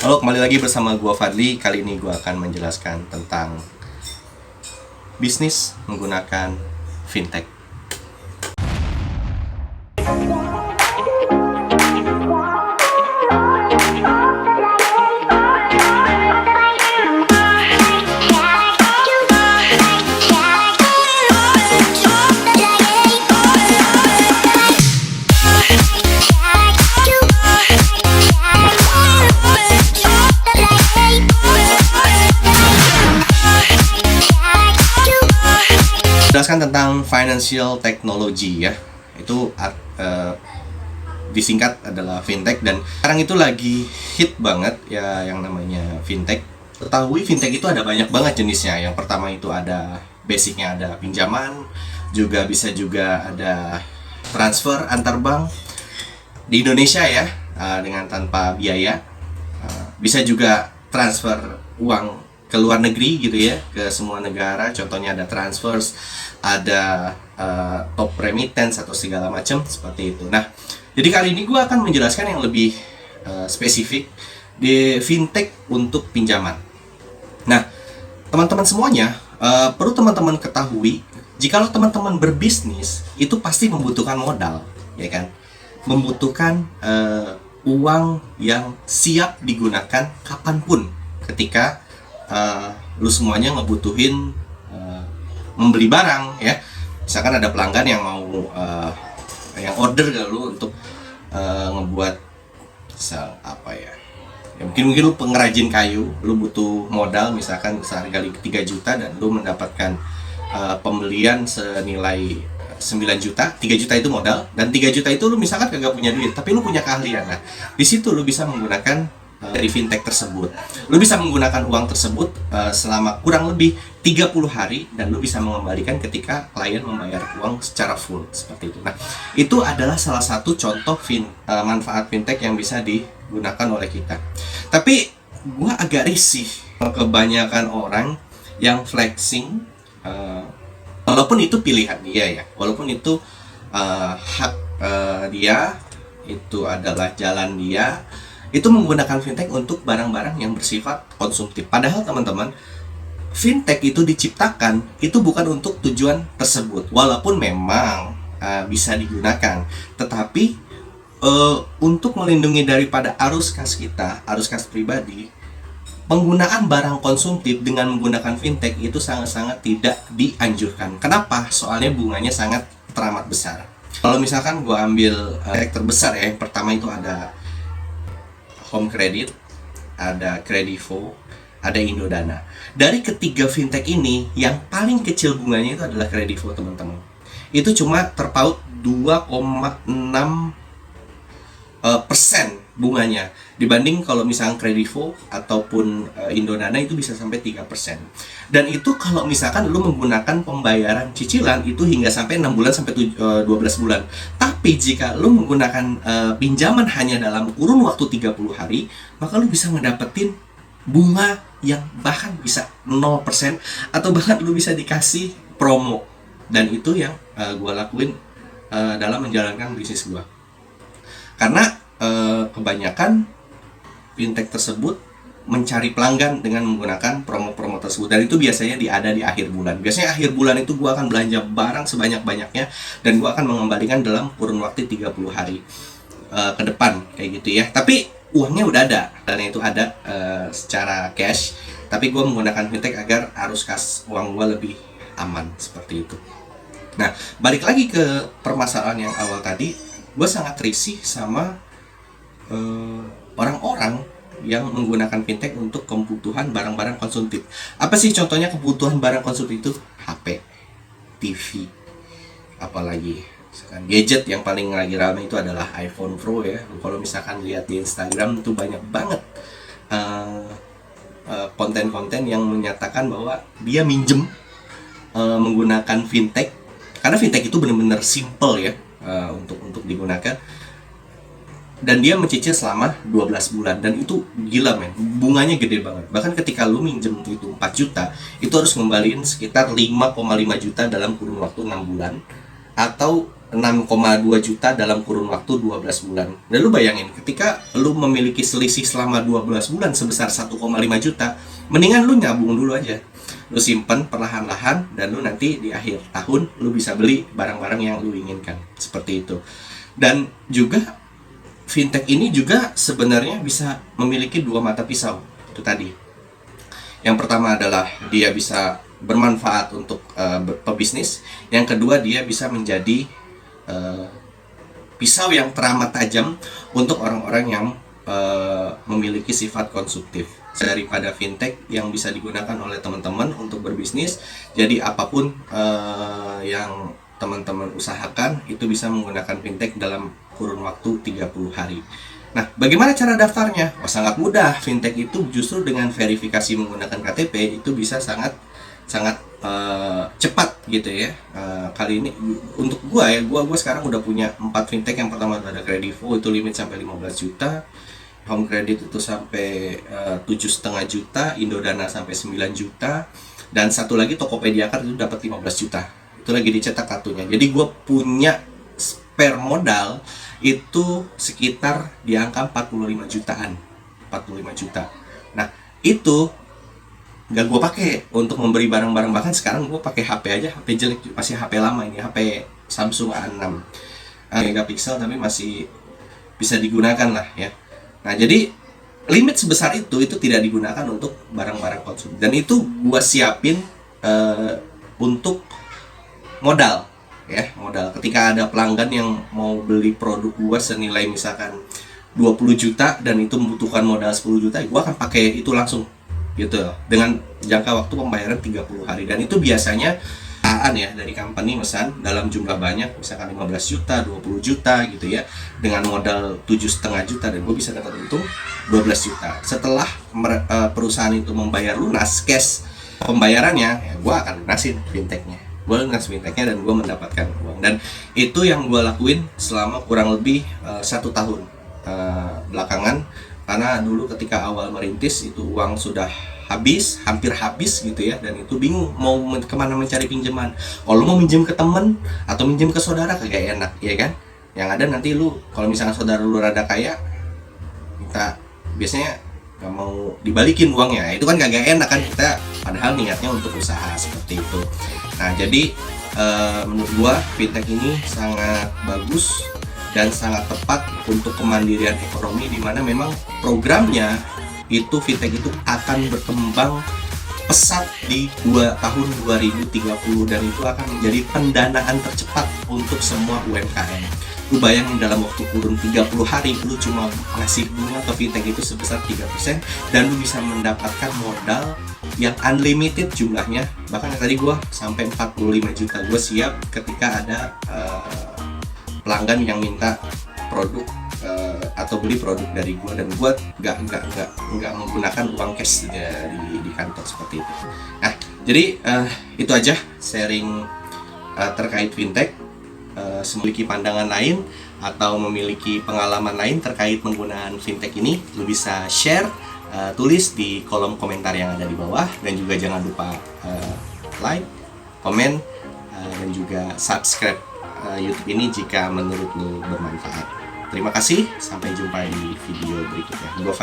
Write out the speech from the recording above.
Halo, kembali lagi bersama gua Fadli. Kali ini gua akan menjelaskan tentang bisnis menggunakan fintech. Jelaskan tentang financial technology ya. Itu disingkat adalah fintech, dan sekarang itu lagi hit banget ya yang namanya fintech. Ketahui fintech itu ada banyak banget jenisnya. Yang pertama itu ada basicnya, ada pinjaman, juga ada transfer antar bank di Indonesia ya, dengan tanpa biaya. Bisa juga transfer uang ke luar negeri gitu ya, ke semua negara. Contohnya ada transfers, ada top remittance atau segala macam seperti itu. Nah, jadi kali ini gue akan menjelaskan yang lebih spesifik di fintech untuk pinjaman. Nah, teman-teman semuanya, perlu teman-teman ketahui, jikalau teman-teman berbisnis itu pasti membutuhkan modal, ya kan? Membutuhkan uang yang siap digunakan kapanpun ketika lu semuanya ngebutuhin membeli barang ya. Misalkan ada pelanggan yang mau yang order ke lu untuk ngebuat misal apa ya, mungkin lu pengrajin kayu, lu butuh modal misalkan seharga 3 juta dan lu mendapatkan pembelian senilai 9 juta, 3 juta itu modal, dan 3 juta itu lu misalkan kagak punya duit, tapi lu punya keahlian. Nah, di situ lu bisa menggunakan dari fintech tersebut. Lu bisa menggunakan uang tersebut selama kurang lebih 30 hari, dan lu bisa mengembalikan ketika klien membayar uang secara full seperti itu. Nah, itu adalah salah satu contoh manfaat fintech yang bisa digunakan oleh kita. Tapi gua agak risih kebanyakan orang yang flexing, walaupun itu pilihan dia ya, walaupun itu hak dia, itu adalah jalan dia, itu menggunakan fintech untuk barang-barang yang bersifat konsumtif. Padahal teman-teman, fintech itu diciptakan itu bukan untuk tujuan tersebut. Walaupun memang bisa digunakan, tetapi untuk melindungi daripada arus kas kita, arus kas pribadi, penggunaan barang konsumtif dengan menggunakan fintech itu sangat-sangat tidak dianjurkan. Kenapa? Soalnya bunganya sangat teramat besar. Kalau misalkan gue ambil karakter besar ya, yang pertama itu ada Home Credit, ada Kredivo, ada Indodana. Dari ketiga fintech ini, yang paling kecil bunganya itu adalah Kredivo, teman-teman. Itu cuma terpaut 2,6% bunganya. Dibanding kalau misalnya Kredivo ataupun Indodana itu bisa sampai 3%. Dan itu kalau misalkan lu menggunakan pembayaran cicilan itu hingga sampai 6 bulan sampai 12 bulan. Tapi jika lu menggunakan pinjaman hanya dalam kurun waktu 30 hari, maka lu bisa ngedapetin bunga yang bahkan bisa 0%, atau bahkan lu bisa dikasih promo. Dan itu yang gue lakuin dalam menjalankan bisnis gue. Karena kebanyakan fintech tersebut mencari pelanggan dengan menggunakan promo-promo tersebut, dan itu biasanya ada di akhir bulan. Biasanya akhir bulan itu gue akan belanja barang sebanyak-banyaknya, dan gue akan mengembalikan dalam kurun waktu 30 hari ke depan kayak gitu ya. Tapi uangnya udah ada, dan itu ada secara cash, tapi gue menggunakan fintech agar arus kas uang gue lebih aman seperti itu. Nah, balik lagi ke permasalahan yang awal tadi, gue sangat risih sama orang-orang yang menggunakan fintech untuk kebutuhan barang-barang konsumtif. Apa sih contohnya kebutuhan barang konsumtif itu? HP, TV, apalagi misalkan gadget yang paling lagi ramai itu adalah iPhone Pro ya. Kalau misalkan lihat di Instagram itu banyak banget konten-konten yang menyatakan bahwa dia minjem menggunakan fintech, karena fintech itu benar-benar simple ya untuk digunakan. Dan dia mencicil selama 12 bulan, dan itu gila men, bunganya gede banget. Bahkan ketika lu minjem itu 4 juta, itu harus ngembaliin sekitar 5,5 juta dalam kurun waktu 6 bulan, atau 6,2 juta dalam kurun waktu 12 bulan. Dan lu bayangin, ketika lu memiliki selisih selama 12 bulan sebesar 1,5 juta, mendingan lu nyabung dulu aja. Lu simpen perlahan-lahan, dan lu nanti di akhir tahun lu bisa beli barang-barang yang lu inginkan. Seperti itu. Dan juga fintech ini juga sebenarnya bisa memiliki dua mata pisau. Itu tadi. Yang pertama adalah dia bisa bermanfaat untuk pebisnis. Yang kedua, dia bisa menjadi pisau yang teramat tajam untuk orang-orang yang memiliki sifat konsumtif. Daripada fintech yang bisa digunakan oleh teman-teman untuk berbisnis, jadi apapun yang teman-teman usahakan itu bisa menggunakan fintech dalam kurun waktu 30 hari. Nah, bagaimana cara daftarnya? Oh, sangat mudah. Fintech itu justru dengan verifikasi menggunakan KTP itu bisa sangat cepat gitu ya. Kali ini untuk gua sekarang udah punya 4 fintech. Yang pertama ada Kredivo, itu limit sampai 15 juta. Home Credit itu sampai 7,5 juta, Indodana sampai 9 juta, dan satu lagi Tokopedia Card itu dapat 15 juta. Itu lagi dicetak kartunya. Jadi gua punya spare modal itu sekitar di angka 45 jutaan. 45 juta. Nah, itu nggak gue pakai untuk memberi barang-barang. Bahkan sekarang gue pakai HP aja, HP jelek, masih HP lama ini, HP Samsung A6 megapiksel, tapi masih bisa digunakan lah ya. Nah, jadi limit sebesar itu tidak digunakan untuk barang-barang konsumsi, dan itu gue siapin untuk modal ya, modal. Ketika ada pelanggan yang mau beli produk gue senilai misalkan 20 juta dan itu membutuhkan modal 10 juta, gue akan pakai itu langsung gitu, dengan jangka waktu pembayaran 30 hari. Dan itu biasanya ya dari company mesan dalam jumlah banyak, misalkan 15 juta, 20 juta gitu ya, dengan modal 7,5 juta, dan gue bisa dapat untung 12 juta. Setelah perusahaan itu membayar lunas cash pembayarannya, ya gue akan lunasin fintechnya. Gue lunas fintechnya dan gue mendapatkan uang. Dan itu yang gue lakuin selama kurang lebih 1 tahun belakangan. Karena dulu ketika awal merintis itu uang sudah habis, hampir habis gitu ya, dan itu bingung mau kemana mencari pinjaman. Kalau mau minjem ke temen atau minjem ke saudara kagak enak, ya kan? Yang ada nanti lu, kalau misalnya saudara lu rada kaya, minta, biasanya gak mau dibalikin uangnya, itu kan kagak enak kan, kita padahal niatnya untuk usaha seperti itu. Nah, jadi menurut gua fintech ini sangat bagus dan sangat tepat untuk kemandirian ekonomi, di mana memang programnya itu fintech itu akan berkembang pesat di tahun 2030, dan itu akan menjadi pendanaan tercepat untuk semua UMKM. Lu bayangin dalam waktu kurun 30 hari lu cuma ngasih bunga ke fintech itu sebesar 3%, dan lu bisa mendapatkan modal yang unlimited jumlahnya. Bahkan tadi gua sampai 45 juta gua siap ketika ada pelanggan yang minta produk atau beli produk dari gue, dan gue nggak menggunakan uang cash di kantor seperti itu. Nah, jadi itu aja sharing terkait fintech. Memiliki pandangan lain atau memiliki pengalaman lain terkait penggunaan fintech ini, lu bisa share, tulis di kolom komentar yang ada di bawah, dan juga jangan lupa like, komen, dan juga subscribe YouTube ini jika menurut lu bermanfaat. Terima kasih, sampai jumpa di video berikutnya. Gua